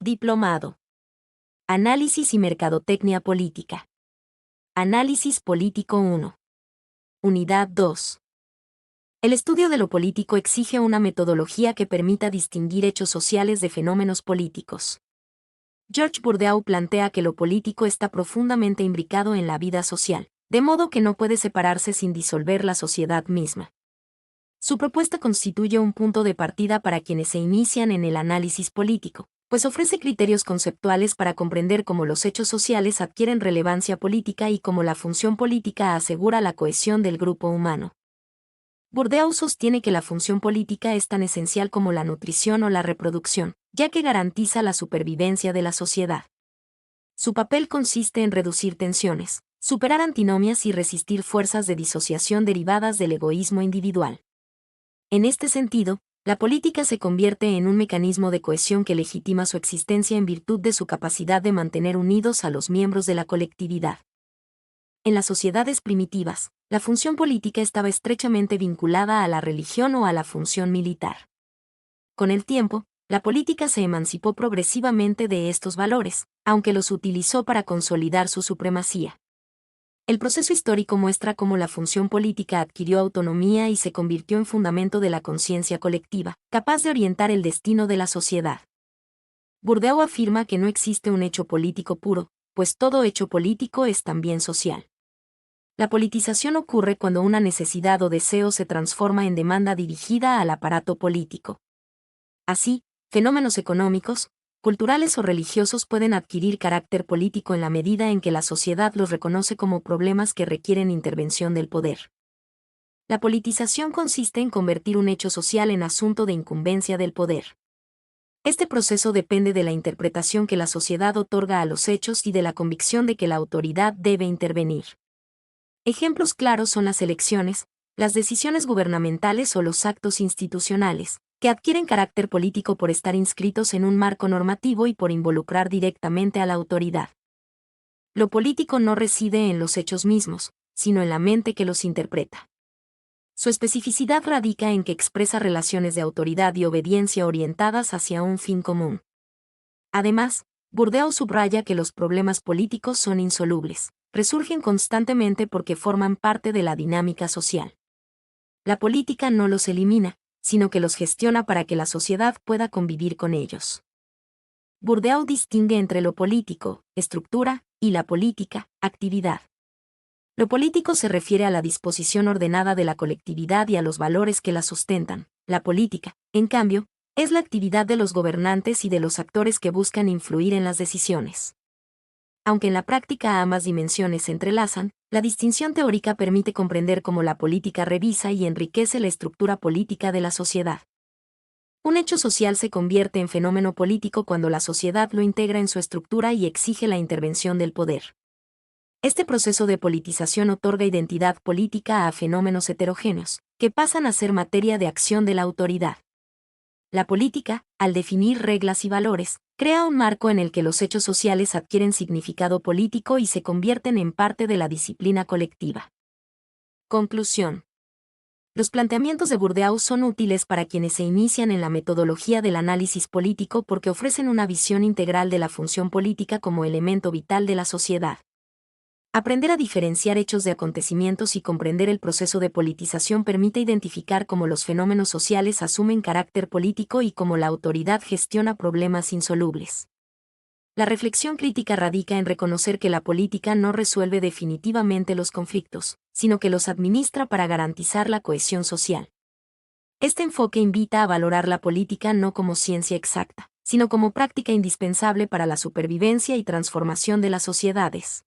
Diplomado. Análisis y mercadotecnia política. Análisis político 1. Unidad 2. El estudio de lo político exige una metodología que permita distinguir hechos sociales de fenómenos políticos. Georges Bourdieu plantea que lo político está profundamente imbricado en la vida social, de modo que no puede separarse sin disolver la sociedad misma. Su propuesta constituye un punto de partida para quienes se inician en el análisis político, pues ofrece criterios conceptuales para comprender cómo los hechos sociales adquieren relevancia política y cómo la función política asegura la cohesión del grupo humano. Bourdieu sostiene que la función política es tan esencial como la nutrición o la reproducción, ya que garantiza la supervivencia de la sociedad. Su papel consiste en reducir tensiones, superar antinomias y resistir fuerzas de disociación derivadas del egoísmo individual. En este sentido, la política se convierte en un mecanismo de cohesión que legitima su existencia en virtud de su capacidad de mantener unidos a los miembros de la colectividad. En las sociedades primitivas, la función política estaba estrechamente vinculada a la religión o a la función militar. Con el tiempo, la política se emancipó progresivamente de estos valores, aunque los utilizó para consolidar su supremacía. El proceso histórico muestra cómo la función política adquirió autonomía y se convirtió en fundamento de la conciencia colectiva, capaz de orientar el destino de la sociedad. Bourdieu afirma que no existe un hecho político puro, pues todo hecho político es también social. La politización ocurre cuando una necesidad o deseo se transforma en demanda dirigida al aparato político. Así, fenómenos económicos, culturales o religiosos pueden adquirir carácter político en la medida en que la sociedad los reconoce como problemas que requieren intervención del poder. La politización consiste en convertir un hecho social en asunto de incumbencia del poder. Este proceso depende de la interpretación que la sociedad otorga a los hechos y de la convicción de que la autoridad debe intervenir. Ejemplos claros son las elecciones, las decisiones gubernamentales o los actos institucionales, que adquieren carácter político por estar inscritos en un marco normativo y por involucrar directamente a la autoridad. Lo político no reside en los hechos mismos, sino en la mente que los interpreta. Su especificidad radica en que expresa relaciones de autoridad y obediencia orientadas hacia un fin común. Además, Bourdieu subraya que los problemas políticos son insolubles, resurgen constantemente porque forman parte de la dinámica social. La política no los elimina, sino que los gestiona para que la sociedad pueda convivir con ellos. Bourdieu distingue entre lo político, estructura, y la política, actividad. Lo político se refiere a la disposición ordenada de la colectividad y a los valores que la sustentan. La política, en cambio, es la actividad de los gobernantes y de los actores que buscan influir en las decisiones. Aunque en la práctica ambas dimensiones se entrelazan, la distinción teórica permite comprender cómo la política revisa y enriquece la estructura política de la sociedad. Un hecho social se convierte en fenómeno político cuando la sociedad lo integra en su estructura y exige la intervención del poder. Este proceso de politización otorga identidad política a fenómenos heterogéneos, que pasan a ser materia de acción de la autoridad. La política, al definir reglas y valores, crea un marco en el que los hechos sociales adquieren significado político y se convierten en parte de la disciplina colectiva. Conclusión. Los planteamientos de Bourdieu son útiles para quienes se inician en la metodología del análisis político porque ofrecen una visión integral de la función política como elemento vital de la sociedad. Aprender a diferenciar hechos de acontecimientos y comprender el proceso de politización permite identificar cómo los fenómenos sociales asumen carácter político y cómo la autoridad gestiona problemas insolubles. La reflexión crítica radica en reconocer que la política no resuelve definitivamente los conflictos, sino que los administra para garantizar la cohesión social. Este enfoque invita a valorar la política no como ciencia exacta, sino como práctica indispensable para la supervivencia y transformación de las sociedades.